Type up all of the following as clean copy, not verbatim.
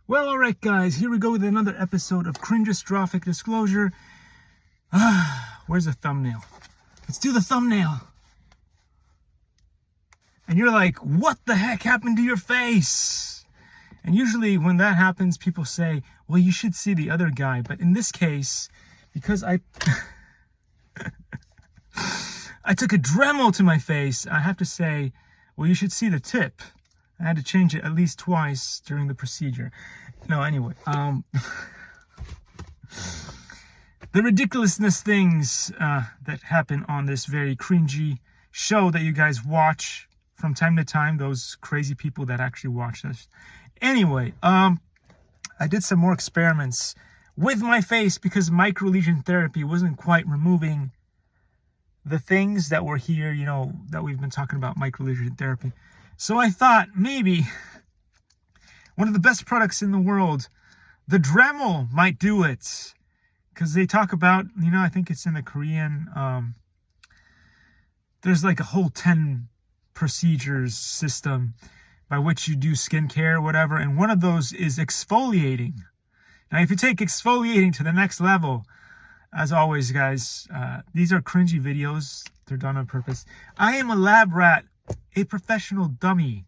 Well, alright guys, here we go with another episode of Cringe-Strophic Disclosure. Where's the thumbnail? Let's do the thumbnail. And you're like, what the heck happened to your face? And usually when that happens, people say, well, you should see the other guy. But in this case, because I took a Dremel to my face, I have to say, well, you should see the tip. I had to change it at least twice during the procedure. No, anyway, the ridiculousness things that happen on this very cringy show that you guys watch from time to time, those crazy people that actually watch this. Anyway, I did some more experiments with my face because microlesion therapy wasn't quite removing the things that were here, you know, that we've been talking about microlesion therapy. So I thought maybe one of the best products in the world, the Dremel, might do it. Because they talk about, you know, I think it's in the Korean, there's like a whole 10 procedures system by which you do skincare or whatever. And one of those is exfoliating. Now, if you take exfoliating to the next level, as always, guys, these are cringy videos. They're done on purpose. I am a lab rat, a professional dummy.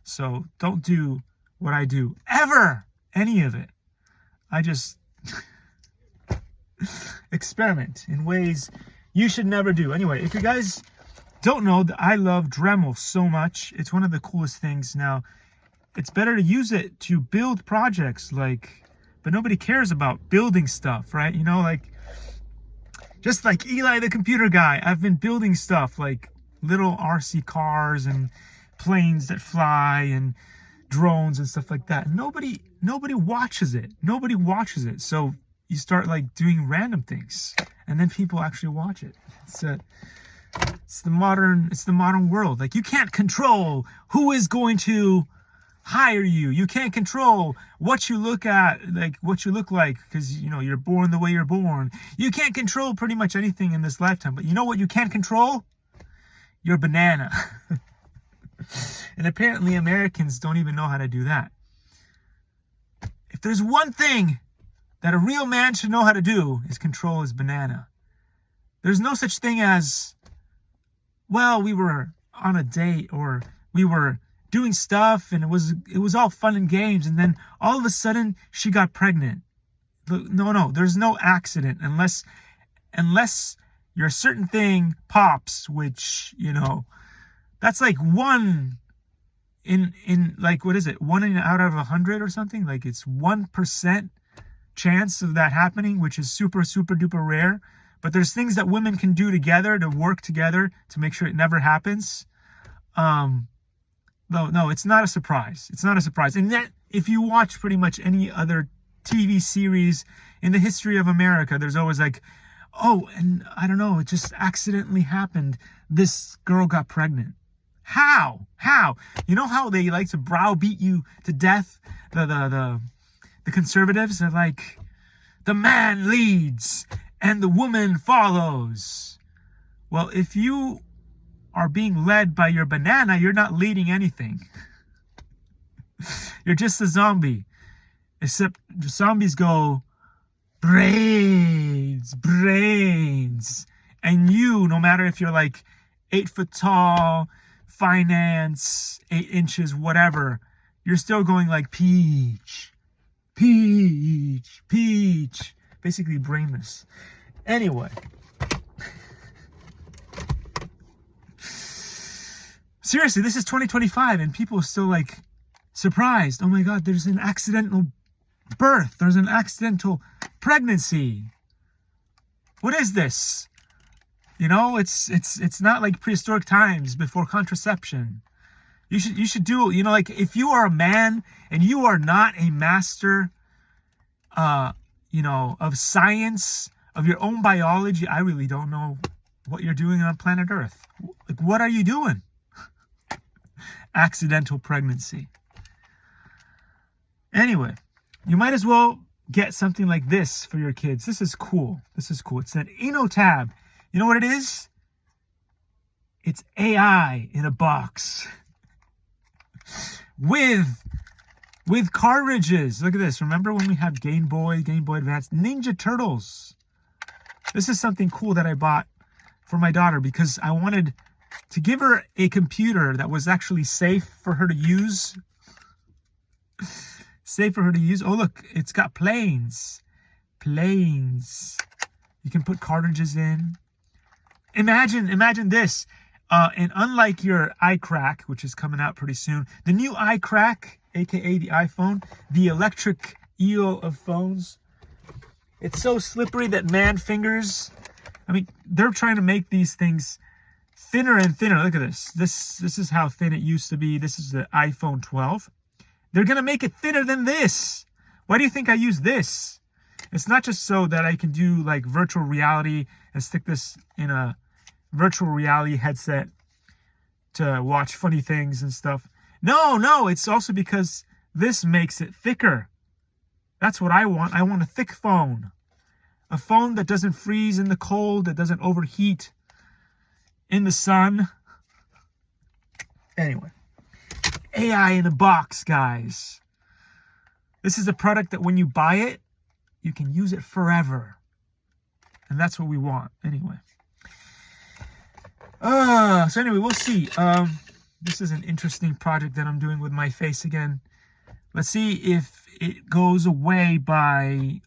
So don't do what I do. Ever! Any of it. I just experiment in ways you should never do. Anyway, if you guys don't know, that I love Dremel so much. It's one of the coolest things. Now, it's better to use it to build projects, like, but nobody cares about building stuff, right? You know, like, just like Eli the computer guy, I've been building stuff like little RC cars and planes that fly and drones and stuff like that. Nobody watches it. Nobody watches it. So you start like doing random things, and then people actually watch it. It's the modern world. Like, you can't control who is going to hire you. You can't control what you look at, like what you look like, because you know you're born the way you're born. You can't control pretty much anything in this lifetime. But you know what you can't control? Your banana. And apparently Americans don't even know how to do that. If there's one thing that a real man should know how to do, is control his banana. There's no such thing as, well, we were on a date, or we were doing stuff and it was all fun and games, and then all of a sudden she got pregnant. No, there's no accident unless your certain thing pops, which, you know, that's like one in like, what is it? 1 out of 100 or something? Like, it's 1% chance of that happening, which is super, super duper rare. But there's things that women can do together to work together to make sure it never happens. No, it's not a surprise. It's not a surprise. And that, if you watch pretty much any other TV series in the history of America, there's always like, oh, and I don't know, it just accidentally happened. This girl got pregnant. How? You know how they like to browbeat you to death? The conservatives are like, the man leads and the woman follows. Well, if you are being led by your banana, you're not leading anything. You're just a zombie. Except the zombies go, brains. And you, no matter if you're like 8 foot tall, finance, 8 inches, whatever, you're still going like peach. Basically brainless. Anyway. Seriously, this is 2025 and people are still like surprised. Oh my God, there's an accidental birth. There's an accidental pregnancy. What is this? You know, it's not like prehistoric times before contraception. You should do, you know, like, if you are a man and you are not a master, you know, of science, of your own biology, I really don't know what you're doing on planet Earth. Like, what are you doing? Accidental pregnancy. Anyway, you might as well get something like this for your kids. This is cool. It's an Tab. You know what it is? It's AI in a box with with cartridges. Look at this. Remember when we had Game Boy Advance, Ninja Turtles? This is something cool that I bought for my daughter because I wanted to give her a computer that was actually safe for her to use. Safe for her to use. Oh, look, it's got planes. Planes. You can put cartridges in. Imagine this. And unlike your iCrack, which is coming out pretty soon, the new iCrack, aka the iPhone, the electric eel of phones, it's so slippery that man fingers, I mean, they're trying to make these things thinner and thinner. Look at this. This is how thin it used to be. This is the iPhone 12. They're going to make it thinner than this. Why do you think I use this? It's not just so that I can do like virtual reality and stick this in a virtual reality headset to watch funny things and stuff. No, it's also because this makes it thicker. That's what I want. I want a thick phone. A phone that doesn't freeze in the cold, that doesn't overheat in the sun. Anyway, AI in a box, guys. This is a product that when you buy it, you can use it forever. And that's what we want, anyway. So anyway, we'll see. This is an interesting project that I'm doing with my face again. Let's see if it goes away by,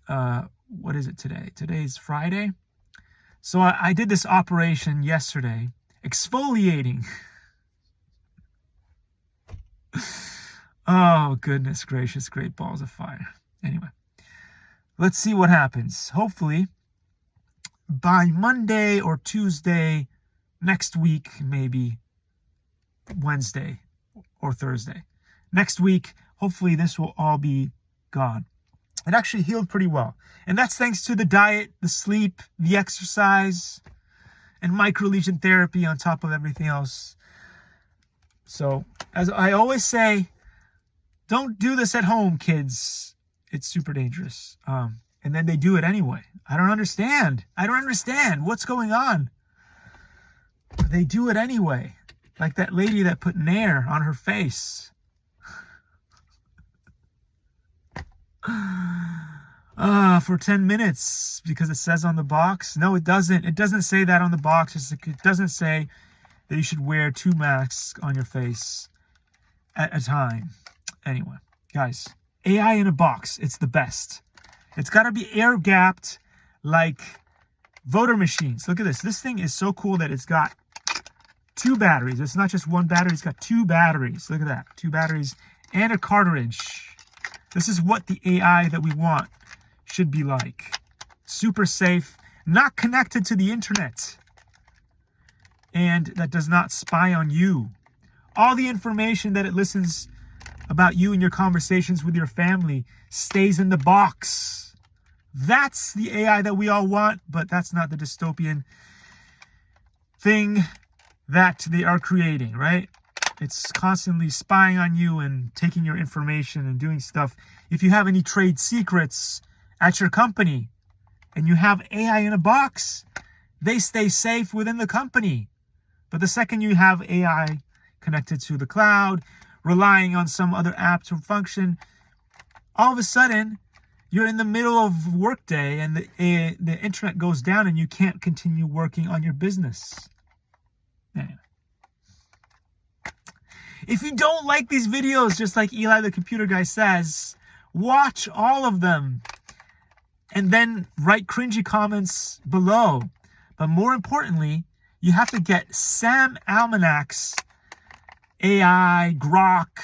what is it today? Today's Friday. So I did this operation yesterday, exfoliating. Oh, goodness gracious, great balls of fire. Anyway, let's see what happens. Hopefully, by Monday or Tuesday next week, maybe Wednesday or Thursday. Next week, hopefully this will all be gone. It actually healed pretty well. And that's thanks to the diet, the sleep, the exercise, and microlesion therapy on top of everything else. So, as I always say, don't do this at home, kids. It's super dangerous. And then they do it anyway. I don't understand. What's going on? They do it anyway. Like that lady that put Nair on her face. For 10 minutes because it says on the box. No, it doesn't. It doesn't say that on the box. It doesn't say that you should wear 2 masks on your face at a time. Anyway, guys, AI in a box. It's the best. It's got to be air gapped like voter machines. Look at this. This thing is so cool that it's got 2 batteries. It's not just 1 battery. It's got 2 batteries. Look at that. 2 batteries and a cartridge. This is what the AI that we want should be like. Super safe, not connected to the internet, and that does not spy on you. All the information that it listens about you and your conversations with your family stays in the box. That's the AI that we all want, but that's not the dystopian thing that they are creating, right? It's constantly spying on you and taking your information and doing stuff. If you have any trade secrets at your company and you have AI in a box, they stay safe within the company. But the second you have AI connected to the cloud, relying on some other app to function, all of a sudden you're in the middle of workday and the internet goes down and you can't continue working on your business. Anyway. If you don't like these videos, just like Eli the computer guy says, watch all of them and then write cringy comments below. But more importantly, you have to get Sam Almanac's AI, Grok,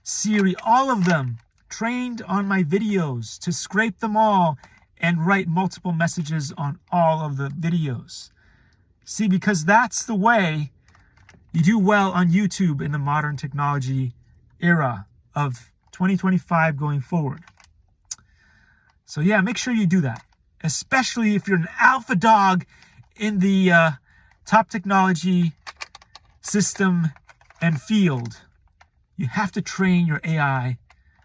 Siri, all of them trained on my videos to scrape them all and write multiple messages on all of the videos. See, because that's the way you do well on YouTube in the modern technology era of 2025 going forward. So yeah, make sure you do that, especially if you're an alpha dog in the top technology system and field. You have to train your AI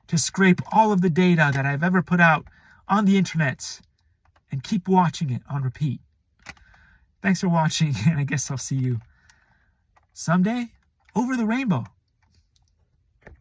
to scrape all of the data that I've ever put out on the internet and keep watching it on repeat. Thanks for watching, and I guess I'll see you someday over the rainbow.